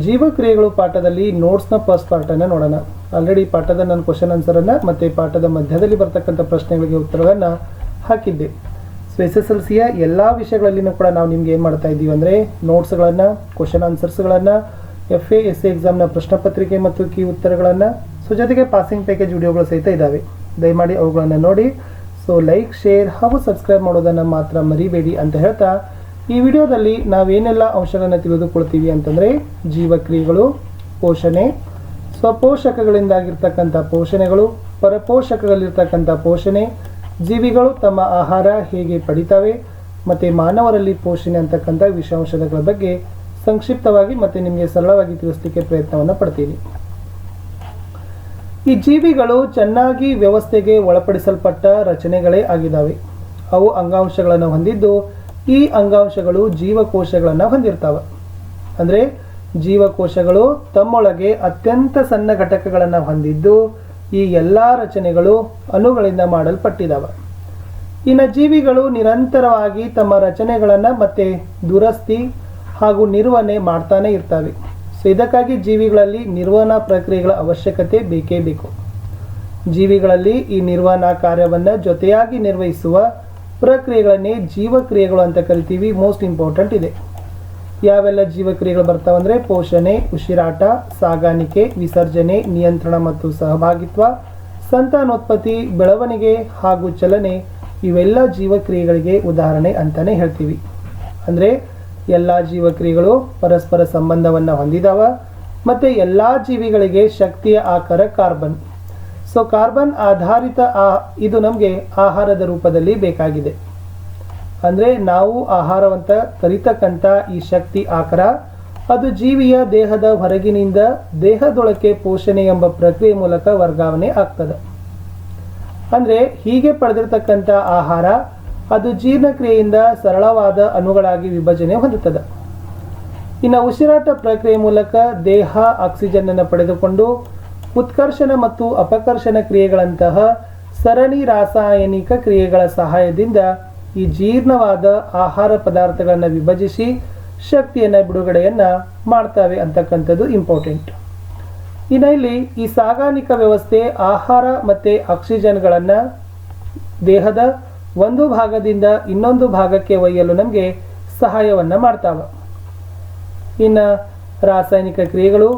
ಜೀವಕ್ರಿಯೆಗಳು ಪಾಠದಲ್ಲಿ ನೋಟ್ಸ್ನ ಫಸ್ಟ್ ಪಾರ್ಟನ್ನು ನೋಡೋಣ. ಆಲ್ರೆಡಿ ಪಾಠದ ನಾನು ಕ್ವಶನ್ ಆನ್ಸರನ್ನು ಮತ್ತು ಪಾಠದ ಮಧ್ಯದಲ್ಲಿ ಬರ್ತಕ್ಕಂಥ ಪ್ರಶ್ನೆಗಳಿಗೆ ಉತ್ತರಗಳನ್ನು ಹಾಕಿದ್ದೆ. ಸೊ SSLCಯ ಎಲ್ಲ ವಿಷಯಗಳಲ್ಲಿನೂ ಕೂಡ ನಾವು ನಿಮ್ಗೆ ಏನು ಮಾಡ್ತಾ ಇದ್ದೀವಿ ಅಂದರೆ ನೋಟ್ಸ್ಗಳನ್ನು, ಕ್ವಶನ್ ಆನ್ಸರ್ಸ್ಗಳನ್ನು, FA SA ಎಕ್ಸಾಮ್ನ ಪ್ರಶ್ನೆ ಪತ್ರಿಕೆ ಮತ್ತು ಕೀ ಉತ್ತರಗಳನ್ನು, ಸೊ ಜೊತೆಗೆ ಪಾಸಿಂಗ್ ಪ್ಯಾಕೇಜ್ ವಿಡಿಯೋಗಳು ಸಹಿತ ಇದ್ದಾವೆ. ದಯಮಾಡಿ ಅವುಗಳನ್ನು ನೋಡಿ. ಸೊ ಲೈಕ್, ಶೇರ್ ಹಾಗೂ ಸಬ್ಸ್ಕ್ರೈಬ್ ಮಾಡೋದನ್ನು ಮಾತ್ರ ಮರಿಬೇಡಿ ಅಂತ ಹೇಳ್ತಾ, ಈ ವಿಡಿಯೋದಲ್ಲಿ ನಾವೇನೆಲ್ಲ ಅಂಶಗಳನ್ನು ತಿಳಿದುಕೊಳ್ತೀವಿ ಅಂತಂದರೆ ಜೀವಕ್ರಿಯೆಗಳು, ಪೋಷಣೆ, ಸ್ವಪೋಷಕಗಳಿಂದಾಗಿರ್ತಕ್ಕಂಥ ಪೋಷಣೆಗಳು, ಪರಪೋಷಕಗಳಿರ್ತಕ್ಕಂಥ ಪೋಷಣೆ, ಜೀವಿಗಳು ತಮ್ಮ ಆಹಾರ ಹೇಗೆ ಪಡಿತವೆ ಮತ್ತು ಮಾನವರಲ್ಲಿ ಪೋಷಣೆ ಅಂತಕ್ಕಂಥ ವಿಷಯಾಂಶಗಳ ಬಗ್ಗೆ ಸಂಕ್ಷಿಪ್ತವಾಗಿ ಮತ್ತು ನಿಮಗೆ ಸರಳವಾಗಿ ತಿಳಿಸಲಿಕ್ಕೆ ಪ್ರಯತ್ನವನ್ನು ಪಡ್ತೀನಿ. ಈ ಜೀವಿಗಳು ಚೆನ್ನಾಗಿ ವ್ಯವಸ್ಥೆಗೆ ಒಳಪಡಿಸಲ್ಪಟ್ಟ ರಚನೆಗಳೇ ಆಗಿದ್ದಾವೆ. ಅವು ಅಂಗಾಂಶಗಳನ್ನು ಹೊಂದಿದ್ದು ಈ ಅಂಗಾಂಶಗಳು ಜೀವಕೋಶಗಳನ್ನು ಹೊಂದಿರ್ತವೆ. ಅಂದರೆ ಜೀವಕೋಶಗಳು ತಮ್ಮೊಳಗೆ ಅತ್ಯಂತ ಸಣ್ಣ ಘಟಕಗಳನ್ನು ಹೊಂದಿದ್ದು ಈ ಎಲ್ಲ ರಚನೆಗಳು ಅಣುಗಳಿಂದ ಮಾಡಲ್ಪಟ್ಟಿದ್ದಾವೆ. ಇನ್ನು ಜೀವಿಗಳು ನಿರಂತರವಾಗಿ ತಮ್ಮ ರಚನೆಗಳನ್ನು ಮತ್ತೆ ದುರಸ್ತಿ ಹಾಗೂ ನಿರ್ವಹಣೆ ಮಾಡ್ತಾನೆ ಇರ್ತವೆ. ಸೊ ಇದಕ್ಕಾಗಿ ಜೀವಿಗಳಲ್ಲಿ ನಿರ್ವಹಣಾ ಪ್ರಕ್ರಿಯೆಗಳ ಅವಶ್ಯಕತೆ ಬೇಕೇ ಬೇಕು. ಜೀವಿಗಳಲ್ಲಿ ಈ ನಿರ್ವಹಣಾ ಕಾರ್ಯವನ್ನು ಜೊತೆಯಾಗಿ ನಿರ್ವಹಿಸುವ ಪ್ರಕ್ರಿಯೆಗಳನ್ನೇ ಜೀವಕ್ರಿಯೆಗಳು ಅಂತ ಕರಿತೀವಿ. ಮೋಸ್ಟ್ ಇಂಪಾರ್ಟೆಂಟ್ ಇದೆ. ಯಾವೆಲ್ಲ ಜೀವಕ್ರಿಯೆಗಳು ಬರ್ತಾವಂದರೆ ಪೋಷಣೆ, ಉಸಿರಾಟ, ಸಾಗಾಣಿಕೆ, ವಿಸರ್ಜನೆ, ನಿಯಂತ್ರಣ ಮತ್ತು ಸಹಭಾಗಿತ್ವ, ಸಂತಾನೋತ್ಪತ್ತಿ, ಬೆಳವಣಿಗೆ ಹಾಗೂ ಚಲನೆ, ಇವೆಲ್ಲ ಜೀವಕ್ರಿಯೆಗಳಿಗೆ ಉದಾಹರಣೆ ಅಂತಾನೆ ಹೇಳ್ತೀವಿ. ಅಂದರೆ ಎಲ್ಲ ಜೀವಕ್ರಿಯೆಗಳು ಪರಸ್ಪರ ಸಂಬಂಧವನ್ನು ಹೊಂದಿದಾವ ಮತ್ತು ಎಲ್ಲ ಜೀವಿಗಳಿಗೆ ಶಕ್ತಿಯ ಆಕಾರ ಕಾರ್ಬನ್. ಸೊ ಕಾರ್ಬನ್ ಆಧಾರಿತ ಇದು ನಮಗೆ ಆಹಾರದ ರೂಪದಲ್ಲಿ ಬೇಕಾಗಿದೆ. ಅಂದರೆ ನಾವು ಆಹಾರವಂತ ಕರಿತಕ್ಕಂಥ ಈ ಶಕ್ತಿ ಆಕಾರ ಅದು ಜೀವಿಯ ದೇಹದ ಹೊರಗಿನಿಂದ ದೇಹದೊಳಕ್ಕೆ ಪೋಷಣೆ ಎಂಬ ಪ್ರಕ್ರಿಯೆ ಮೂಲಕ ವರ್ಗಾವಣೆ ಆಗ್ತದೆ. ಅಂದರೆ ಹೀಗೆ ಪಡೆದಿರ್ತಕ್ಕಂಥ ಆಹಾರ ಅದು ಜೀರ್ಣಕ್ರಿಯೆಯಿಂದ ಸರಳವಾದ ಅಣುಗಳಾಗಿ ವಿಭಜನೆ ಹೊಂದುತ್ತದೆ. ಇನ್ನು ಉಸಿರಾಟ ಪ್ರಕ್ರಿಯೆ ಮೂಲಕ ದೇಹ ಆಕ್ಸಿಜನ್ನನ್ನು ಪಡೆದುಕೊಂಡು ಉತ್ಕರ್ಷಣ ಮತ್ತು ಅಪಕರ್ಷಣ ಕ್ರಿಯೆಗಳಂತಹ ಸರಣಿ ರಾಸಾಯನಿಕ ಕ್ರಿಯೆಗಳ ಸಹಾಯದಿಂದ ಈ ಜೀರ್ಣವಾದ ಆಹಾರ ಪದಾರ್ಥಗಳನ್ನು ವಿಭಜಿಸಿ ಶಕ್ತಿಯನ್ನು ಬಿಡುಗಡೆಯನ್ನು ಮಾಡ್ತವೆ ಅಂತಕ್ಕಂಥದ್ದು ಇಂಪಾರ್ಟೆಂಟ್. ಇನ್ನು ಇಲ್ಲಿ ಈ ಸಾಗಾಣಿಕಾ ವ್ಯವಸ್ಥೆ ಆಹಾರ ಮತ್ತು ಆಕ್ಸಿಜನ್ಗಳನ್ನು ದೇಹದ ಒಂದು ಭಾಗದಿಂದ ಇನ್ನೊಂದು ಭಾಗಕ್ಕೆ ಒಯ್ಯಲು ನಮಗೆ ಸಹಾಯವನ್ನು ಮಾಡ್ತಾವೆ. ಇನ್ನು ರಾಸಾಯನಿಕ ಕ್ರಿಯೆಗಳು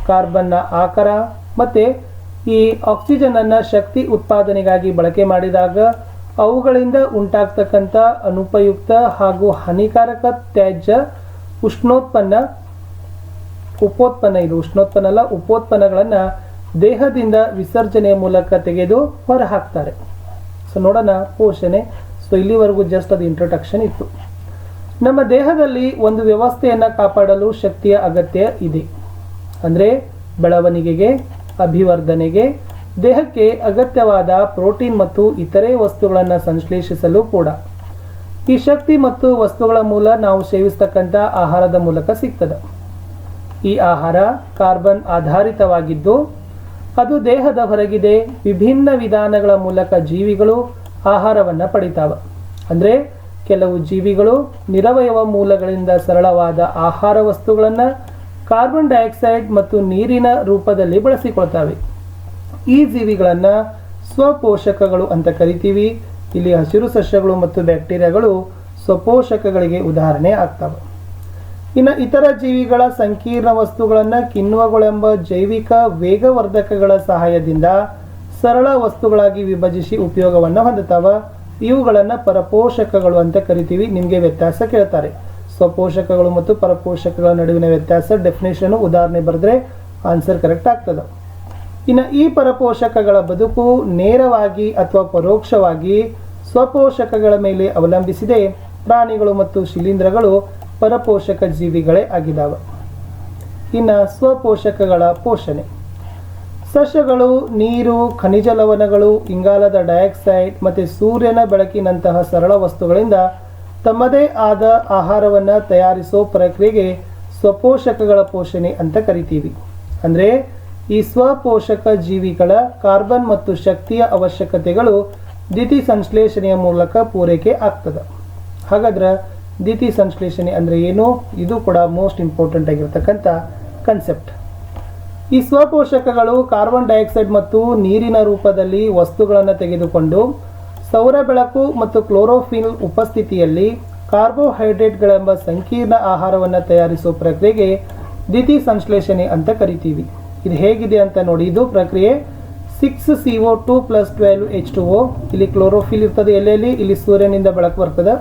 ಕಾರ್ಬನ್ನ ಆಕಾರ ಮತ್ತು ಈ ಆಕ್ಸಿಜನನ್ನು ಶಕ್ತಿ ಉತ್ಪಾದನೆಗಾಗಿ ಬಳಕೆ ಮಾಡಿದಾಗ ಅವುಗಳಿಂದ ಉಂಟಾಗ್ತಕ್ಕಂಥ ಅನುಪಯುಕ್ತ ಹಾಗೂ ಹಾನಿಕಾರಕ ತ್ಯಾಜ್ಯ ಉಪೋತ್ಪನ್ನಗಳನ್ನು ದೇಹದಿಂದ ವಿಸರ್ಜನೆಯ ಮೂಲಕ ತೆಗೆದು ಹೊರಹಾಕ್ತಾರೆ. ಸೊ ನೋಡೋಣ ಪೋಷಣೆ. ಸೊ ಇಲ್ಲಿವರೆಗೂ ಜಸ್ಟ್ ಅದು ಇಂಟ್ರೊಡಕ್ಷನ್ ಇತ್ತು. ನಮ್ಮ ದೇಹದಲ್ಲಿ ಒಂದು ವ್ಯವಸ್ಥೆಯನ್ನು ಕಾಪಾಡಲು ಶಕ್ತಿಯ ಅಗತ್ಯ ಇದೆ. ಅಂದರೆ ಬೆಳವಣಿಗೆಗೆ, ಅಭಿವರ್ಧನೆಗೆ, ದೇಹಕ್ಕೆ ಅಗತ್ಯವಾದ ಪ್ರೋಟೀನ್ ಮತ್ತು ಇತರೆ ವಸ್ತುಗಳನ್ನು ಸಂಶ್ಲೇಷಿಸಲು ಕೂಡ. ಈ ಶಕ್ತಿ ಮತ್ತು ವಸ್ತುಗಳ ಮೂಲ ನಾವು ಸೇವಿಸ್ತಕ್ಕಂಥ ಆಹಾರದ ಮೂಲಕ ಸಿಗ್ತದೆ. ಈ ಆಹಾರ ಕಾರ್ಬನ್ ಆಧಾರಿತವಾಗಿದ್ದು ಅದು ದೇಹದ ಹೊರಗಿದೆ. ವಿಭಿನ್ನ ವಿಧಾನಗಳ ಮೂಲಕ ಜೀವಿಗಳು ಆಹಾರವನ್ನು ಪಡಿತಾವೆ. ಅಂದರೆ ಕೆಲವು ಜೀವಿಗಳು ನಿರವಯವ ಮೂಲಗಳಿಂದ ಸರಳವಾದ ಆಹಾರ ವಸ್ತುಗಳನ್ನು ಕಾರ್ಬನ್ ಡೈಆಕ್ಸೈಡ್ ಮತ್ತು ನೀರಿನ ರೂಪದಲ್ಲಿ ಬಳಸಿಕೊಳ್ತವೆ. ಈ ಜೀವಿಗಳನ್ನು ಸ್ವಪೋಷಕಗಳು ಅಂತ ಕರಿತೀವಿ. ಇಲ್ಲಿ ಹಸಿರು ಸಸ್ಯಗಳು ಮತ್ತು ಬ್ಯಾಕ್ಟೀರಿಯಾಗಳು ಸ್ವಪೋಷಕಗಳಿಗೆ ಉದಾಹರಣೆ ಆಗ್ತವೆ. ಇನ್ನು ಇತರ ಜೀವಿಗಳ ಸಂಕೀರ್ಣ ವಸ್ತುಗಳನ್ನು ಕಿಣ್ವಗಳೆಂಬ ಜೈವಿಕ ವೇಗವರ್ಧಕಗಳ ಸಹಾಯದಿಂದ ಸರಳ ವಸ್ತುಗಳಾಗಿ ವಿಭಜಿಸಿ ಉಪಯೋಗವನ್ನು ಹೊಂದುತ್ತವೆ. ಇವುಗಳನ್ನು ಪರಪೋಷಕಗಳು ಅಂತ ಕರಿತೀವಿ. ನಿಮಗೆ ವ್ಯತ್ಯಾಸ ಕೇಳ್ತಾರೆ. ಸ್ವಪೋಷಕಗಳು ಮತ್ತು ಪರಪೋಷಕಗಳ ನಡುವಿನ ವ್ಯತ್ಯಾಸ ಡೆಫಿನೇಷನ್ ಉದಾಹರಣೆ ಬರೆದ್ರೆ ಆನ್ಸರ್ ಕರೆಕ್ಟ್ ಆಗ್ತದೆ. ಇನ್ನು ಈ ಪರಪೋಷಕಗಳ ಬದುಕು ನೇರವಾಗಿ ಅಥವಾ ಪರೋಕ್ಷವಾಗಿ ಸ್ವಪೋಷಕಗಳ ಮೇಲೆ ಅವಲಂಬಿಸಿದೆ. ಪ್ರಾಣಿಗಳು ಮತ್ತು ಶಿಲೀಂಧ್ರಗಳು ಪರಪೋಷಕ ಜೀವಿಗಳೇ ಆಗಿದ್ದಾವೆ. ಇನ್ನು ಸ್ವಪೋಷಕಗಳ ಪೋಷಣೆ. ಸಸ್ಯಗಳು ನೀರು, ಖನಿಜ ಲವಣಗಳು, ಇಂಗಾಲದ ಡೈಆಕ್ಸೈಡ್ ಮತ್ತು ಸೂರ್ಯನ ಬೆಳಕಿನಂತಹ ಸರಳ ವಸ್ತುಗಳಿಂದ ತಮ್ಮದೇ ಆದ ಆಹಾರವನ್ನು ತಯಾರಿಸೋ ಪ್ರಕ್ರಿಯೆಗೆ ಸ್ವಪೋಷಕಗಳ ಪೋಷಣೆ ಅಂತ ಕರಿತೀವಿ. ಅಂದರೆ ಈ ಸ್ವಪೋಷಕ ಜೀವಿಗಳ ಕಾರ್ಬನ್ ಮತ್ತು ಶಕ್ತಿಯ ಅವಶ್ಯಕತೆಗಳು ದ್ಯುತಿ ಸಂಶ್ಲೇಷಣೆಯ ಮೂಲಕ ಪೂರೈಕೆ ಆಗ್ತದೆ. ಹಾಗಾದ್ರೆ ದ್ಯುತಿ ಸಂಶ್ಲೇಷಣೆ ಅಂದರೆ ಏನು? ಇದು ಕೂಡ ಮೋಸ್ಟ್ ಇಂಪಾರ್ಟೆಂಟ್ ಆಗಿರ್ತಕ್ಕಂಥ ಕನ್ಸೆಪ್ಟ್. ಈ ಸ್ವಪೋಷಕಗಳು ಕಾರ್ಬನ್ ಡೈಆಕ್ಸೈಡ್ ಮತ್ತು ನೀರಿನ ರೂಪದಲ್ಲಿ ವಸ್ತುಗಳನ್ನು ತೆಗೆದುಕೊಂಡು ಸೌರ ಬೆಳಕು ಮತ್ತು ಕ್ಲೋರೋಫಿಲ್ ಉಪಸ್ಥಿತಿಯಲ್ಲಿ ಕಾರ್ಬೋಹೈಡ್ರೇಟ್ಗಳೆಂಬ ಸಂಕೀರ್ಣ ಆಹಾರವನ್ನು ತಯಾರಿಸುವ ಪ್ರಕ್ರಿಯೆಗೆ ದ್ಯುತಿ ಸಂಶ್ಲೇಷಣೆ ಅಂತ ಕರಿತೀವಿ. ಇದು ಹೇಗಿದೆ ಅಂತ ನೋಡಿ. ಇದು ಪ್ರಕ್ರಿಯೆ 6CO2 + 12H2O. ಇಲ್ಲಿ ಕ್ಲೋರೋಫಿಲ್ ಇರ್ತದೆ ಎಲ್ಲೆಲ್ಲಿ, ಇಲ್ಲಿ ಸೂರ್ಯನಿಂದ ಬೆಳಕು ಬರ್ತದೆ.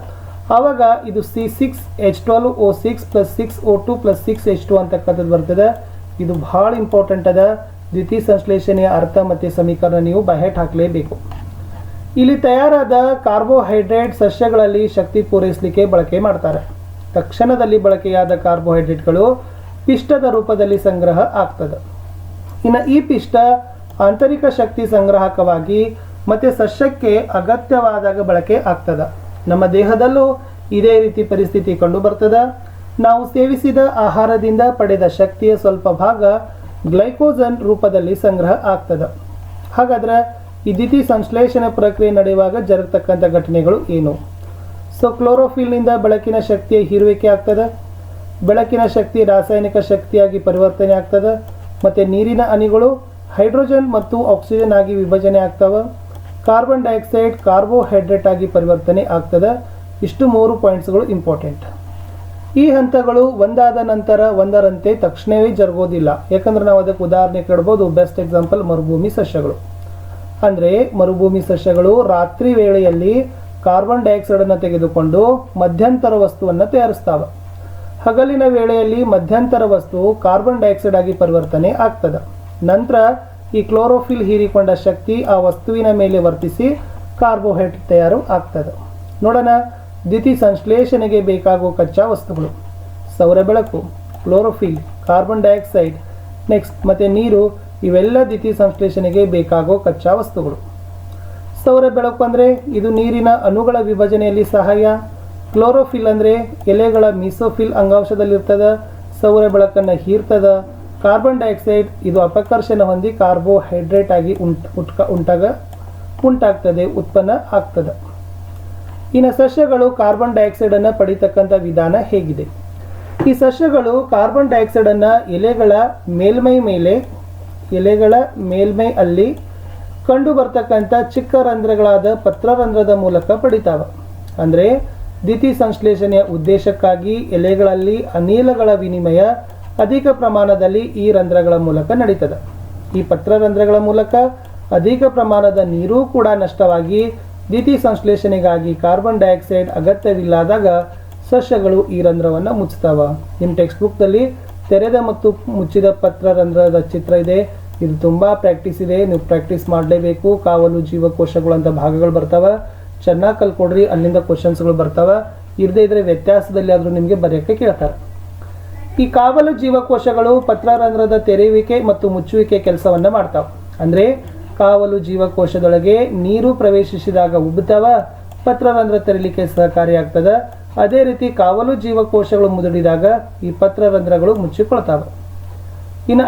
ಆವಾಗ ಇದು C6H12O6 + 6O2 + 6H2 ಅಂತಕ್ಕಂಥದ್ದು ಬರ್ತದೆ. ಇದು ಭಾಳ ಇಂಪಾರ್ಟೆಂಟ್ ಅದ. ದ್ಯುತಿ ಸಂಶ್ಲೇಷಣೆಯ ಅರ್ಥ ಮತ್ತು ಸಮೀಕರಣ ನೀವು ಬಹೆಟ್ ಹಾಕಲೇಬೇಕು. ಇಲ್ಲಿ ತಯಾರಾದ ಕಾರ್ಬೋಹೈಡ್ರೇಟ್ ಸಸ್ಯಗಳಲ್ಲಿ ಶಕ್ತಿ ಪೂರೈಸಲಿಕ್ಕೆ ಬಳಕೆ ಮಾಡ್ತಾರೆ. ತಕ್ಷಣದಲ್ಲಿ ಬಳಕೆಯಾದ ಕಾರ್ಬೋಹೈಡ್ರೇಟ್ಗಳು ಪಿಷ್ಟದ ರೂಪದಲ್ಲಿ ಸಂಗ್ರಹ ಆಗ್ತದೆ. ಇನ್ನು ಈ ಪಿಷ್ಟ ಆಂತರಿಕ ಶಕ್ತಿ ಸಂಗ್ರಾಹಕವಾಗಿ ಮತ್ತು ಸಸ್ಯಕ್ಕೆ ಅಗತ್ಯವಾದಾಗ ಬಳಕೆ ಆಗ್ತದೆ. ನಮ್ಮ ದೇಹದಲ್ಲೂ ಇದೇ ರೀತಿ ಪರಿಸ್ಥಿತಿ ಕಂಡು ಬರ್ತದೆ. ನಾವು ಸೇವಿಸಿದ ಆಹಾರದಿಂದ ಪಡೆದ ಶಕ್ತಿಯ ಸ್ವಲ್ಪ ಭಾಗ ಗ್ಲೈಕೋಜನ್ ರೂಪದಲ್ಲಿ ಸಂಗ್ರಹ ಆಗ್ತದೆ. ಹಾಗಾದ್ರೆ ಈ ದ್ಯುತಿ ಸಂಶ್ಲೇಷಣೆ ಪ್ರಕ್ರಿಯೆ ನಡೆಯುವಾಗ ಜರುಗತಕ್ಕಂಥ ಘಟನೆಗಳು ಏನು? ಕ್ಲೋರೋಫಿಲ್ನಿಂದ ಬೆಳಕಿನ ಶಕ್ತಿಯ ಹೀರುವಿಕೆ ಆಗ್ತದೆ. ಬೆಳಕಿನ ಶಕ್ತಿ ರಾಸಾಯನಿಕ ಶಕ್ತಿಯಾಗಿ ಪರಿವರ್ತನೆ ಆಗ್ತದೆ. ಮತ್ತು ನೀರಿನ ಅಣುಗಳು ಹೈಡ್ರೋಜನ್ ಮತ್ತು ಆಕ್ಸಿಜನ್ ಆಗಿ ವಿಭಜನೆ ಆಗ್ತವೆ. ಕಾರ್ಬನ್ ಡೈಆಕ್ಸೈಡ್ ಕಾರ್ಬೋಹೈಡ್ರೇಟ್ ಆಗಿ ಪರಿವರ್ತನೆ ಆಗ್ತದೆ. ಇಷ್ಟು 3 ಪಾಯಿಂಟ್ಸ್ಗಳು ಇಂಪಾರ್ಟೆಂಟ್. ಈ ಹಂತಗಳು ಒಂದಾದ ನಂತರ ಒಂದರಂತೆ ತಕ್ಷಣವೇ ಜರುಗೋದಿಲ್ಲ. ಯಾಕಂದ್ರೆ ನಾವು ಅದಕ್ಕೆ ಉದಾಹರಣೆ ಕೊಡ್ಬೋದು. ಬೆಸ್ಟ್ ಎಕ್ಸಾಂಪಲ್ ಮರುಭೂಮಿ ಸಸ್ಯಗಳು. ಅಂದರೆ ಮರುಭೂಮಿ ಸಸ್ಯಗಳು ರಾತ್ರಿ ವೇಳೆಯಲ್ಲಿ ಕಾರ್ಬನ್ ಡೈಆಕ್ಸೈಡನ್ನು ತೆಗೆದುಕೊಂಡು ಮಧ್ಯಂತರ ವಸ್ತುವನ್ನು ತಯಾರಿಸ್ತಾವೆ. ಹಗಲಿನ ವೇಳೆಯಲ್ಲಿ ಮಧ್ಯಂತರ ವಸ್ತು ಕಾರ್ಬನ್ ಡೈಆಕ್ಸೈಡ್ ಆಗಿ ಪರಿವರ್ತನೆ ಆಗ್ತದೆ. ನಂತರ ಈ ಕ್ಲೋರೋಫಿಲ್ ಹೀರಿಕೊಂಡ ಶಕ್ತಿ ಆ ವಸ್ತುವಿನ ಮೇಲೆ ವರ್ತಿಸಿ ಕಾರ್ಬೋಹೈಡ್ರೇಟ್ ತಯಾರು ಆಗ್ತದೆ. ನೋಡೋಣ, ದ್ಯುತಿ ಸಂಶ್ಲೇಷಣೆಗೆ ಬೇಕಾಗುವ ಕಚ್ಚಾ ವಸ್ತುಗಳು: ಸೌರ ಬೆಳಕು, ಕ್ಲೋರೋಫಿಲ್, ಕಾರ್ಬನ್ ಡೈಆಕ್ಸೈಡ್, ನೆಕ್ಸ್ಟ್ ಮತ್ತು ನೀರು. ಇವೆಲ್ಲ ದ್ಯುತಿ ಸಂಶ್ಲೇಷಣೆಗೆ ಬೇಕಾಗೋ ಕಚ್ಚಾ ವಸ್ತುಗಳು. ಸೌರ ಬೆಳಕು ಅಂದರೆ ಇದು ನೀರಿನ ಅಣುಗಳ ವಿಭಜನೆಯಲ್ಲಿ ಸಹಾಯ. ಕ್ಲೋರೋಫಿಲ್ ಅಂದರೆ ಎಲೆಗಳ ಮೀಸೋಫಿಲ್ ಅಂಗಾಂಶದಲ್ಲಿರ್ತದೆ, ಸೌರ ಬೆಳಕನ್ನು ಹೀರ್ತದೆ. ಕಾರ್ಬನ್ ಡೈಆಕ್ಸೈಡ್ ಇದು ಅಪಕರ್ಷಣ ಹೊಂದಿ ಕಾರ್ಬೋಹೈಡ್ರೇಟ್ ಆಗಿ ಉಂಟಾಗ್ತದೆ, ಉತ್ಪನ್ನ ಆಗ್ತದೆ. ಇನ್ನು ಸಸ್ಯಗಳು ಕಾರ್ಬನ್ ಡೈಆಕ್ಸೈಡನ್ನು ಪಡಿತಕ್ಕಂಥ ವಿಧಾನ ಹೇಗಿದೆ? ಈ ಸಸ್ಯಗಳು ಕಾರ್ಬನ್ ಡೈಆಕ್ಸೈಡನ್ನು ಎಲೆಗಳ ಮೇಲ್ಮೈ ಅಲ್ಲಿ ಕಂಡು ಬರ್ತಕ್ಕಂಥ ಚಿಕ್ಕ ರಂಧ್ರಗಳಾದ ಪತ್ರರಂಧ್ರದ ಮೂಲಕ ಪಡಿತಾವೆ. ಅಂದರೆ ದ್ಯುತಿ ಸಂಶ್ಲೇಷಣೆಯ ಉದ್ದೇಶಕ್ಕಾಗಿ ಎಲೆಗಳಲ್ಲಿ ಅನಿಲಗಳ ವಿನಿಮಯ ಅಧಿಕ ಪ್ರಮಾಣದಲ್ಲಿ ಈ ರಂಧ್ರಗಳ ಮೂಲಕ ನಡೀತದೆ. ಈ ಪತ್ರರಂಧ್ರಗಳ ಮೂಲಕ ಅಧಿಕ ಪ್ರಮಾಣದ ನೀರು ಕೂಡ ನಷ್ಟವಾಗಿ ದ್ಯುತಿ ಸಂಶ್ಲೇಷಣೆಗಾಗಿ ಕಾರ್ಬನ್ ಡೈಆಕ್ಸೈಡ್ ಅಗತ್ಯವಿಲ್ಲದಾಗ ಸಸ್ಯಗಳು ಈ ರಂಧ್ರವನ್ನು ಮುಚ್ಚುತ್ತವೆ. ನಿಮ್ಮ ಟೆಕ್ಸ್ಟ್ ಬುಕ್ದಲ್ಲಿ ತೆರೆದ ಮತ್ತು ಮುಚ್ಚಿದ ಪತ್ರರಂಧ್ರದ ಚಿತ್ರ ಇದೆ. ಇದು ತುಂಬ ಪ್ರಾಕ್ಟೀಸ್ ಇದೆ, ನೀವು ಪ್ರಾಕ್ಟೀಸ್ ಮಾಡಲೇಬೇಕು. ಕಾವಲು ಜೀವಕೋಶಗಳು ಅಂತ ಭಾಗಗಳು ಬರ್ತವೆ, ಚೆನ್ನಾಗಿ ಕಲ್ಕೊಡ್ರಿ. ಅಲ್ಲಿಂದ ಕ್ವಶನ್ಸ್ಗಳು ಬರ್ತವೆ. ಇರದೇ ಇದ್ರೆ ವ್ಯತ್ಯಾಸದಲ್ಲಿ ಆದರೂ ನಿಮಗೆ ಬರೆಯೋಕ್ಕೆ ಕೇಳ್ತಾರೆ. ಈ ಕಾವಲು ಜೀವಕೋಶಗಳು ಪತ್ರರಂಧ್ರದ ತೆರೆಯುವಿಕೆ ಮತ್ತು ಮುಚ್ಚುವಿಕೆ ಕೆಲಸವನ್ನು ಮಾಡ್ತಾವೆ. ಅಂದರೆ ಕಾವಲು ಜೀವಕೋಶದೊಳಗೆ ನೀರು ಪ್ರವೇಶಿಸಿದಾಗ ಉಬ್ಬುತ್ತವ, ಪತ್ರರಂಧ್ರ ತೆರೆಯಲಿಕ್ಕೆ ಸಹಕಾರಿಯಾಗ್ತದೆ. ಅದೇ ರೀತಿ ಕಾವಲು ಜೀವಕೋಶಗಳು ಮುದುಡಿದಾಗ ಈ ಪತ್ರರಂಧ್ರಗಳು ಮುಚ್ಚಿಕೊಳ್ತಾವೆ. ಇನ್ನು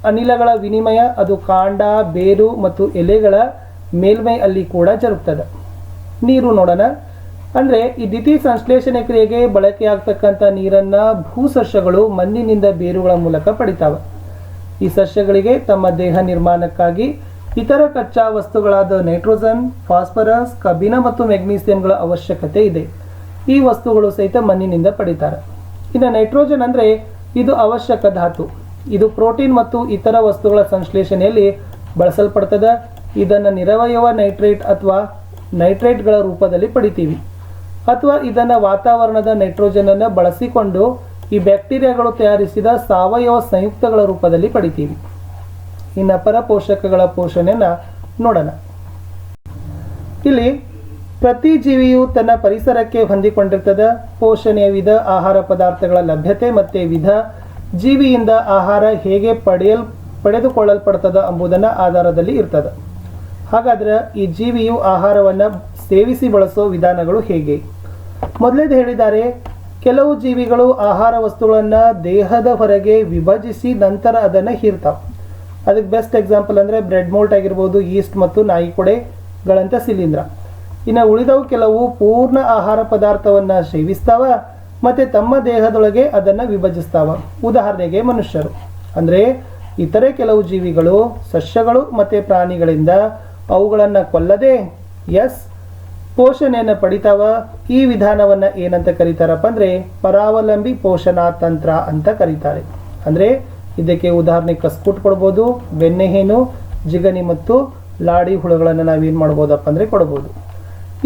ಅನಿಲಗಳ ವಿನಿಮಯ ಅದು ಕಾಂಡ, ಬೇರು ಮತ್ತು ಎಲೆಗಳ ಮೇಲ್ಮೈ ಅಲ್ಲಿ ಕೂಡ ಜರುಗ್ತದೆ. ನೀರು ನೋಡೋಣ. ಅಂದರೆ ಈ ದ್ಯುತಿ ಸಂಶ್ಲೇಷಣೆ ಕ್ರಿಯೆಗೆ ಬಳಕೆಯಾಗ್ತಕ್ಕಂಥ ನೀರನ್ನು ಭೂಸಸ್ಯಗಳು ಮಣ್ಣಿನಿಂದ ಬೇರುಗಳ ಮೂಲಕ ಪಡಿತಾವೆ. ಈ ಸಸ್ಯಗಳಿಗೆ ತಮ್ಮ ದೇಹ ನಿರ್ಮಾಣಕ್ಕಾಗಿ ಇತರ ಕಚ್ಚಾ ವಸ್ತುಗಳಾದ ನೈಟ್ರೋಜನ್, ಫಾಸ್ಫರಸ್, ಕಬ್ಬಿಣ ಮತ್ತು ಮೆಗ್ನೀಸಿಯಂಗಳ ಅವಶ್ಯಕತೆ ಇದೆ. ಈ ವಸ್ತುಗಳು ಸಹಿತ ಮಣ್ಣಿನಿಂದ ಪಡಿತಾರೆ. ಇನ್ನು ನೈಟ್ರೋಜನ್ ಅಂದರೆ ಇದು ಅವಶ್ಯಕ ಧಾತು. ಇದು ಪ್ರೋಟೀನ್ ಮತ್ತು ಇತರ ವಸ್ತುಗಳ ಸಂಶ್ಲೇಷಣೆಯಲ್ಲಿ ಬಳಸಲ್ಪಡ್ತದೆ. ಇದನ್ನು ನಿರವಯವ ನೈಟ್ರೇಟ್ ಅಥವಾ ನೈಟ್ರೇಟ್ಗಳ ರೂಪದಲ್ಲಿ ಪಡಿತೀವಿ. ಅಥವಾ ಇದನ್ನು ವಾತಾವರಣದ ನೈಟ್ರೋಜನನ್ನು ಬಳಸಿಕೊಂಡು ಈ ಬ್ಯಾಕ್ಟೀರಿಯಾಗಳು ತಯಾರಿಸಿದ ಸಾವಯವ ಸಂಯುಕ್ತಗಳ ರೂಪದಲ್ಲಿ ಪಡಿತೀವಿ. ಇನ್ನು ಪರಪೋಷಕಗಳ ಪೋಷಣೆಯನ್ನು ನೋಡೋಣ. ಇಲ್ಲಿ ಪ್ರತಿ ಜೀವಿಯು ತನ್ನ ಪರಿಸರಕ್ಕೆ ಹೊಂದಿಕೊಂಡಿರ್ತದೆ. ಪೋಷಣೆಯ ವಿಧ, ಆಹಾರ ಪದಾರ್ಥಗಳ ಲಭ್ಯತೆ ಮತ್ತು ವಿಧ, ಜೀವಿಯಿಂದ ಆಹಾರ ಹೇಗೆ ಪಡೆದುಕೊಳ್ಳಲ್ಪಡ್ತದೆ ಎಂಬುದನ್ನು ಆಧಾರದಲ್ಲಿ ಇರ್ತದೆ. ಹಾಗಾದರೆ ಈ ಜೀವಿಯು ಆಹಾರವನ್ನು ಸೇವಿಸಿ ಬಳಸೋ ವಿಧಾನಗಳು ಹೇಗೆ? ಮೊದಲೇದು ಹೇಳಿದ್ದಾರೆ, ಕೆಲವು ಜೀವಿಗಳು ಆಹಾರ ವಸ್ತುಗಳನ್ನು ದೇಹದ ಹೊರಗೆ ವಿಭಜಿಸಿ ನಂತರ ಅದನ್ನು ಹೀರ್ತಾವೆ. ಅದಕ್ಕೆ ಬೆಸ್ಟ್ ಎಕ್ಸಾಂಪಲ್ ಅಂದರೆ ಬ್ರೆಡ್ ಮೋಲ್ಟ್ ಆಗಿರ್ಬೋದು, ಈಸ್ಟ್ ಮತ್ತು ನಾಯಿಕೊಡೆಗಳಂಥ ಶಿಲೀಂಧ್ರ. ಇನ್ನು ಉಳಿದವು ಕೆಲವು ಪೂರ್ಣ ಆಹಾರ ಪದಾರ್ಥವನ್ನು ಸೇವಿಸ್ತಾವ, ಮತ್ತು ತಮ್ಮ ದೇಹದೊಳಗೆ ಅದನ್ನು ವಿಭಜಿಸ್ತಾವ. ಉದಾಹರಣೆಗೆ ಮನುಷ್ಯರು. ಅಂದರೆ ಇತರೆ ಕೆಲವು ಜೀವಿಗಳು ಸಸ್ಯಗಳು ಮತ್ತು ಪ್ರಾಣಿಗಳಿಂದ ಅವುಗಳನ್ನು ಕೊಲ್ಲದೆ ಪೋಷಣೆಯನ್ನು ಪಡಿತಾವ. ಈ ವಿಧಾನವನ್ನು ಏನಂತ ಕರೀತಾರಪ್ಪ ಅಂದರೆ ಪರಾವಲಂಬಿ ಪೋಷಣಾ ತಂತ್ರ ಅಂತ ಕರೀತಾರೆ. ಅಂದರೆ ಇದಕ್ಕೆ ಉದಾಹರಣೆ ಕಸ್ಕುಟ್ ಕೊಡ್ಬೋದು, ಬೆಣ್ಣೆಹೇನು, ಜಿಗಣಿ ಮತ್ತು ಲಾಡಿ ಹುಳುಗಳನ್ನು ನಾವೇನು ಮಾಡ್ಬೋದಪ್ಪ ಅಂದರೆ ಕೊಡ್ಬೋದು.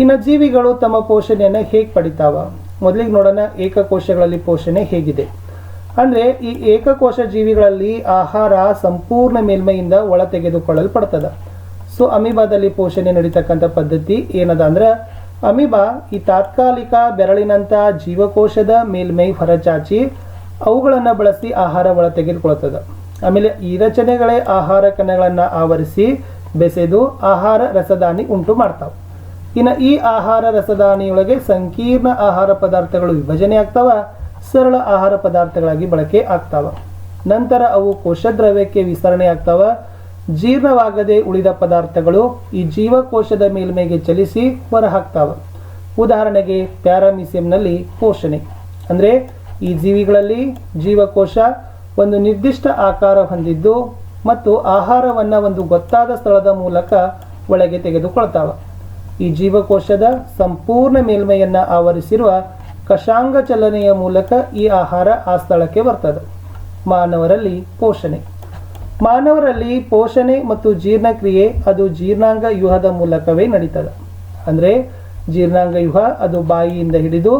ಇನ್ನು ಜೀವಿಗಳು ತಮ್ಮ ಪೋಷಣೆಯನ್ನು ಹೇಗೆ ಪಡಿತಾವ? ಮೊದಲಿಗೆ ನೋಡೋಣ ಏಕಕೋಶಗಳಲ್ಲಿ ಪೋಷಣೆ ಹೇಗಿದೆ. ಅಂದರೆ ಈ ಏಕಕೋಶ ಜೀವಿಗಳಲ್ಲಿ ಆಹಾರ ಸಂಪೂರ್ಣ ಮೇಲ್ಮೈಯಿಂದ ಒಳ ತೆಗೆದುಕೊಳ್ಳಲ್ಪಡ್ತದೆ. ಸೊ ಅಮೀಬಾದಲ್ಲಿ ಪೋಷಣೆ ನಡೀತಕ್ಕಂಥ ಪದ್ಧತಿ ಏನದ ಅಂದ್ರೆ ಅಮೀಬಾ ಈ ತಾತ್ಕಾಲಿಕ ಬೆರಳಿನಂಥ ಜೀವಕೋಶದ ಮೇಲ್ಮೈ ಹೊರಚಾಚಿ ಅವುಗಳನ್ನು ಬಳಸಿ ಆಹಾರ ಒಳ ತೆಗೆದುಕೊಳ್ತದೆ. ಆಮೇಲೆ ಈ ರಚನೆಗಳೇ ಆಹಾರ ಕಣಗಳನ್ನು ಆವರಿಸಿ ಬೆಸೆದು ಆಹಾರ ರಸದಾನಿ ಉಂಟು ಮಾಡ್ತಾವೆ. ಇನ್ನು ಈ ಆಹಾರ ರಸದಾನಿಯೊಳಗೆ ಸಂಕೀರ್ಣ ಆಹಾರ ಪದಾರ್ಥಗಳು ವಿಭಜನೆ ಆಗ್ತಾವ, ಸರಳ ಆಹಾರ ಪದಾರ್ಥಗಳಾಗಿ ಬಳಕೆ ಆಗ್ತಾವ. ನಂತರ ಅವು ಕೋಶದ್ರವ್ಯಕ್ಕೆ ವಿಸ್ತರಣೆ ಆಗ್ತಾವ. ಜೀರ್ಣವಾಗದೆ ಉಳಿದ ಪದಾರ್ಥಗಳು ಈ ಜೀವಕೋಶದ ಮೇಲ್ಮೈಗೆ ಚಲಿಸಿ ಹೊರಹಾಕ್ತಾವ. ಉದಾಹರಣೆಗೆ ಪ್ಯಾರಾಮೀಸಿಯಂನಲ್ಲಿ ಪೋಷಣೆ ಅಂದರೆ ಈ ಜೀವಿಗಳಲ್ಲಿ ಜೀವಕೋಶ ಒಂದು ನಿರ್ದಿಷ್ಟ ಆಕಾರ ಹೊಂದಿದ್ದು ಮತ್ತು ಆಹಾರವನ್ನು ಒಂದು ಗೊತ್ತಾದ ಸ್ಥಳದ ಮೂಲಕ ಒಳಗೆ ತೆಗೆದುಕೊಳ್ತಾವ. ಈ ಜೀವಕೋಶದ ಸಂಪೂರ್ಣ ಮೇಲ್ಮೈಯನ್ನು ಆವರಿಸಿರುವ ಕಷಾಂಗ ಚಲನೆಯ ಮೂಲಕ ಈ ಆಹಾರ ಆ ಸ್ಥಳಕ್ಕೆ ಬರ್ತದೆ. ಮಾನವರಲ್ಲಿ ಪೋಷಣೆ. ಮಾನವರಲ್ಲಿ ಪೋಷಣೆ ಮತ್ತು ಜೀರ್ಣಕ್ರಿಯೆ ಅದು ಜೀರ್ಣಾಂಗ ವ್ಯೂಹದ ಮೂಲಕವೇ ನಡೀತದೆ. ಅಂದರೆ ಜೀರ್ಣಾಂಗ ವ್ಯೂಹ ಅದು ಬಾಯಿಯಿಂದ ಹಿಡಿದು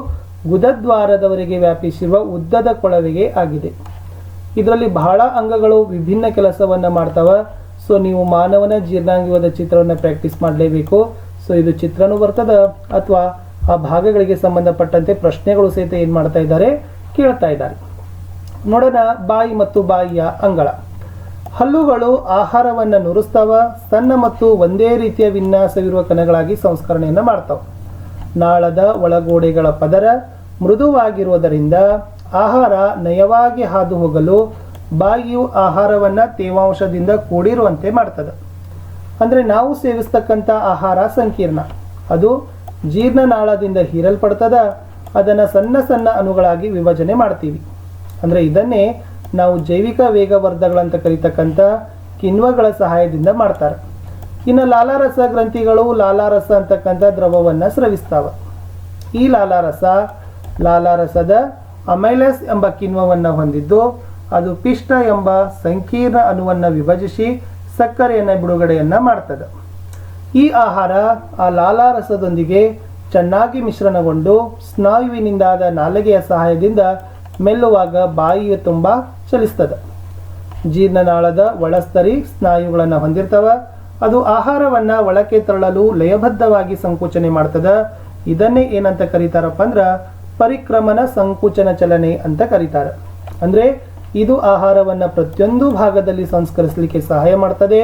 ಗುದದ್ವಾರದವರೆಗೆ ವ್ಯಾಪಿಸಿರುವ ಉದ್ದದ ಕೊಳವೆಗೆ ಆಗಿದೆ. ಇದರಲ್ಲಿ ಬಹಳ ಅಂಗಗಳು ವಿಭಿನ್ನ ಕೆಲಸವನ್ನು ಮಾಡ್ತಾವೆ. ಸೊ ನೀವು ಮಾನವನ ಜೀರ್ಣಾಂಗ ವ್ಯೂಹದ ಚಿತ್ರವನ್ನು ಪ್ರಾಕ್ಟೀಸ್ ಮಾಡಲೇಬೇಕು. ಸೊ ಇದು ಚಿತ್ರನೂ ಬರ್ತದೆ ಅಥವಾ ಆ ಭಾಗಗಳಿಗೆ ಸಂಬಂಧಪಟ್ಟಂತೆ ಪ್ರಶ್ನೆಗಳು ಸಹಿತ ಏನು ಮಾಡ್ತಾ ಇದ್ದಾರೆ, ಕೇಳ್ತಾ ಇದ್ದಾರೆ. ನೋಡೋಣ ಬಾಯಿ ಮತ್ತು ಬಾಯಿಯ ಅಂಗಳ. ಹಲ್ಲುಗಳು ಆಹಾರವನ್ನು ನುರಿಸ್ತಾವ, ಸಣ್ಣ ಮತ್ತು ಒಂದೇ ರೀತಿಯ ವಿನ್ಯಾಸವಿರುವ ಕಣಗಳಾಗಿ ಸಂಸ್ಕರಣೆಯನ್ನು ಮಾಡ್ತಾವೆ. ನಾಳದ ಒಳಗೋಡೆಗಳ ಪದರ ಮೃದುವಾಗಿರುವುದರಿಂದ ಆಹಾರ ನಯವಾಗಿ ಹಾದು ಹೋಗಲು ಬಾಯಿಯು ಆಹಾರವನ್ನು ತೇವಾಂಶದಿಂದ ಕೂಡಿರುವಂತೆ ಮಾಡ್ತದೆ. ಅಂದರೆ ನಾವು ಸೇವಿಸ್ತಕ್ಕಂಥ ಆಹಾರ ಸಂಕೀರ್ಣ, ಅದು ಜೀರ್ಣನಾಳದಿಂದ ಹೀರಲ್ಪಡ್ತದ, ಅದನ್ನು ಸಣ್ಣ ಸಣ್ಣ ಅಣುಗಳಾಗಿ ವಿಭಜನೆ ಮಾಡ್ತೀವಿ. ಅಂದರೆ ಇದನ್ನೇ ನಾವು ಜೈವಿಕ ವೇಗವರ್ಧಕಗಳಂತ ಕರೀತಕ್ಕಂಥ ಕಿಣ್ವಗಳ ಸಹಾಯದಿಂದ ಮಾಡ್ತಾರೆ. ಇನ್ನು ಲಾಲಾರಸ ಗ್ರಂಥಿಗಳು ಲಾಲಾರಸ ಅಂತಕ್ಕಂಥ ದ್ರವವನ್ನು ಸ್ರವಿಸ್ತಾವೆ. ಈ ಲಾಲಾರಸದ ಅಮೈಲಸ್ ಎಂಬ ಕಿಣ್ವವನ್ನು ಹೊಂದಿದ್ದು ಅದು ಪಿಷ್ಟ ಎಂಬ ಸಂಕೀರ್ಣ ಅಣುವನ್ನು ವಿಭಜಿಸಿ ಸಕ್ಕರೆಯನ್ನು ಬಿಡುಗಡೆಯನ್ನು ಮಾಡ್ತದೆ. ಈ ಆಹಾರ ಆ ಲಾಲಾರಸದೊಂದಿಗೆ ಚೆನ್ನಾಗಿ ಮಿಶ್ರಣಗೊಂಡು ಸ್ನಾಯುವಿನಿಂದಾದ ನಾಲಿಗೆಯ ಸಹಾಯದಿಂದ ಮೆಲ್ಲುವಾಗ ಬಾಯಿಯ ತುಂಬ ಚಲಿಸ್ತದೆ. ಜೀರ್ಣನಾಳದ ಒಳಸ್ತರಿ ಸ್ನಾಯುಗಳನ್ನು ಹೊಂದಿರ್ತವೆ. ಅದು ಆಹಾರವನ್ನು ಒಳಕ್ಕೆ ತಳ್ಳಲು ಲಯಬದ್ಧವಾಗಿ ಸಂಕೋಚನೆ ಮಾಡ್ತದೆ. ಇದನ್ನೇ ಏನಂತ ಕರೀತಾರಪ್ಪ ಅಂದ್ರೆ ಪರಿಕ್ರಮಣ ಸಂಕುಚನ ಚಲನೆ ಅಂತ ಕರೀತಾರೆ. ಅಂದರೆ ಇದು ಆಹಾರವನ್ನು ಪ್ರತಿಯೊಂದು ಭಾಗದಲ್ಲಿ ಸಂಸ್ಕರಿಸಲಿಕ್ಕೆ ಸಹಾಯ ಮಾಡ್ತದೆ.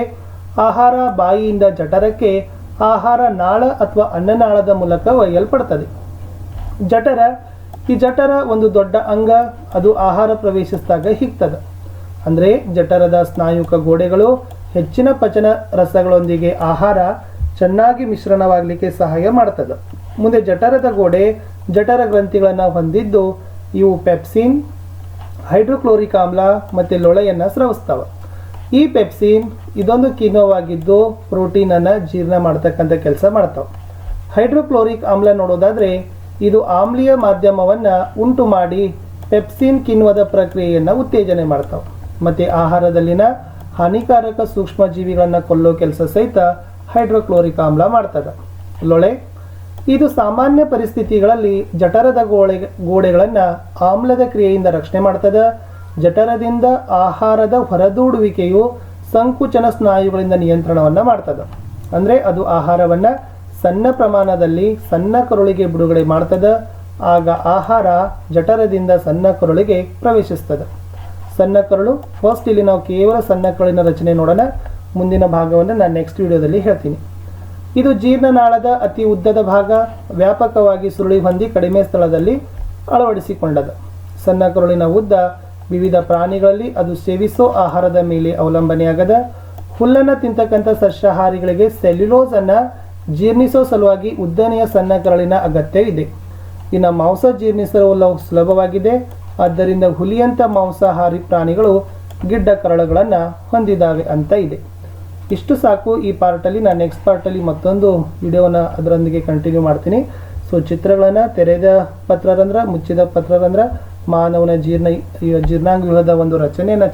ಆಹಾರ ಬಾಯಿಯಿಂದ ಜಠರಕ್ಕೆ ಆಹಾರ ನಾಳ ಅಥವಾ ಅನ್ನನಾಳದ ಮೂಲಕ ಒಯ್ಯಲ್ಪಡ್ತದೆ. ಈ ಜಠರ ಒಂದು ದೊಡ್ಡ ಅಂಗ, ಅದು ಆಹಾರ ಪ್ರವೇಶಿಸಿದಾಗ ಹಿಗ್ತದೆ. ಅಂದರೆ ಜಠರದ ಸ್ನಾಯುಕ ಗೋಡೆಗಳು ಹೆಚ್ಚಿನ ಪಚನ ರಸಗಳೊಂದಿಗೆ ಆಹಾರ ಚೆನ್ನಾಗಿ ಮಿಶ್ರಣವಾಗಲಿಕ್ಕೆ ಸಹಾಯ ಮಾಡ್ತದೆ. ಮುಂದೆ ಜಠರದ ಗೋಡೆ ಜಠರ ಗ್ರಂಥಿಗಳನ್ನು ಹೊಂದಿದ್ದು ಇವು ಪೆಪ್ಸಿನ್, ಹೈಡ್ರೋಕ್ಲೋರಿಕ್ ಆಮ್ಲ ಮತ್ತು ಲೊಳೆಯನ್ನು ಸ್ರವಿಸ್ತವೆ. ಈ ಪೆಪ್ಸಿನ್ ಇದೊಂದು ಕಿಣ್ವವಾಗಿದ್ದು ಪ್ರೋಟೀನನ್ನು ಜೀರ್ಣ ಮಾಡ್ತಕ್ಕಂಥ ಕೆಲಸ ಮಾಡ್ತಾವೆ. ಹೈಡ್ರೋಕ್ಲೋರಿಕ್ ಆಮ್ಲ ನೋಡೋದಾದರೆ ಇದು ಆಮ್ಲೀಯ ಮಾಧ್ಯಮವನ್ನು ಉಂಟು ಮಾಡಿ ಪೆಪ್ಸಿನ್ ಕಿಣ್ವದ ಪ್ರಕ್ರಿಯೆಯನ್ನು ಉತ್ತೇಜನೆ ಮಾಡ್ತಾವೆ. ಮತ್ತು ಆಹಾರದಲ್ಲಿನ ಹಾನಿಕಾರಕ ಸೂಕ್ಷ್ಮ ಜೀವಿಗಳನ್ನು ಕೊಲ್ಲೋ ಕೆಲಸ ಸಹಿತ ಹೈಡ್ರೋಕ್ಲೋರಿಕ್ ಆಮ್ಲ ಮಾಡ್ತದೆ. ಲೊಳೆ ಇದು ಸಾಮಾನ್ಯ ಪರಿಸ್ಥಿತಿಗಳಲ್ಲಿ ಜಠರದ ಗೋಡೆಗಳನ್ನು ಆಮ್ಲದ ಕ್ರಿಯೆಯಿಂದ ರಕ್ಷಣೆ ಮಾಡ್ತದೆ. ಜಠರದಿಂದ ಆಹಾರದ ಹೊರದೂಡುವಿಕೆಯು ಸಂಕುಚನ ಸ್ನಾಯುಗಳಿಂದ ನಿಯಂತ್ರಣವನ್ನು ಮಾಡ್ತದೆ. ಅಂದರೆ ಅದು ಆಹಾರವನ್ನು ಸಣ್ಣ ಪ್ರಮಾಣದಲ್ಲಿ ಸಣ್ಣ ಕರುಳಿಗೆ ಬಿಡುಗಡೆ ಮಾಡ್ತದೆ. ಆಗ ಆಹಾರ ಜಠರದಿಂದ ಸಣ್ಣ ಕರುಳಿಗೆ ಪ್ರವೇಶಿಸ್ತದೆ. ಸಣ್ಣ ಕರುಳು ಫಸ್ಟ್ ಇಲ್ಲಿ ನಾವು ಕೇವಲ ಸಣ್ಣ ಕರುಳಿನ ರಚನೆ ನೋಡೋಣ. ಮುಂದಿನ ಭಾಗವನ್ನು ನಾನು ನೆಕ್ಸ್ಟ್ ವಿಡಿಯೋದಲ್ಲಿ ಹೇಳ್ತೀನಿ. ಇದು ಜೀರ್ಣನಾಳದ ಅತಿ ಉದ್ದದ ಭಾಗ, ವ್ಯಾಪಕವಾಗಿ ಸುರುಳಿ ಹೊಂದಿ ಕಡಿಮೆ ಸ್ಥಳದಲ್ಲಿ ಅಳವಡಿಸಿಕೊಂಡದ. ಸಣ್ಣ ಕರುಳಿನ ಉದ್ದ ವಿವಿಧ ಪ್ರಾಣಿಗಳಲ್ಲಿ ಅದು ಸೇವಿಸೋ ಆಹಾರದ ಮೇಲೆ ಅವಲಂಬನೆಯಾಗದ. ಹುಲ್ಲನ್ನು ತಿಂತಕ್ಕಂಥ ಸಸ್ಯಾಹಾರಿಗಳಿಗೆ ಸೆಲ್ಯುಲೋಸ್ ಅನ್ನು ಜೀರ್ಣಿಸೋ ಸಲುವಾಗಿ ಉದ್ದನೆಯ ಸಣ್ಣ ಕರುಳಿನ ಅಗತ್ಯವಿದೆ. ಇನ್ನು ಮಾಂಸ ಜೀರ್ಣಿಸಲು ಸುಲಭವಾಗಿದೆ. ಆದ್ದರಿಂದ ಹುಲಿಯಂಥ ಮಾಂಸಾಹಾರಿ ಪ್ರಾಣಿಗಳು ಗಿಡ್ಡ ಕರಳುಗಳನ್ನು ಹೊಂದಿದ್ದಾವೆ ಅಂತ ಇದೆ. ಇಷ್ಟು ಸಾಕು ಈ ಪಾರ್ಟಲ್ಲಿ. ನಾನು ನೆಕ್ಸ್ಟ್ ಪಾರ್ಟಲ್ಲಿ ಮತ್ತೊಂದು ವಿಡಿಯೋನ ಅದರೊಂದಿಗೆ ಕಂಟಿನ್ಯೂ ಮಾಡ್ತೀನಿ. ಸೊ ಚಿತ್ರಗಳನ್ನು ತೆರೆದ ಪತ್ರರಂಧ್ರ, ಮುಚ್ಚಿದ ಪತ್ರರಂಧ್ರ, ಮಾನವನ ಜೀರ್ಣಾಂಗ ವ್ಯೂಹದ ಒಂದು ರಚನೆಯನ್ನು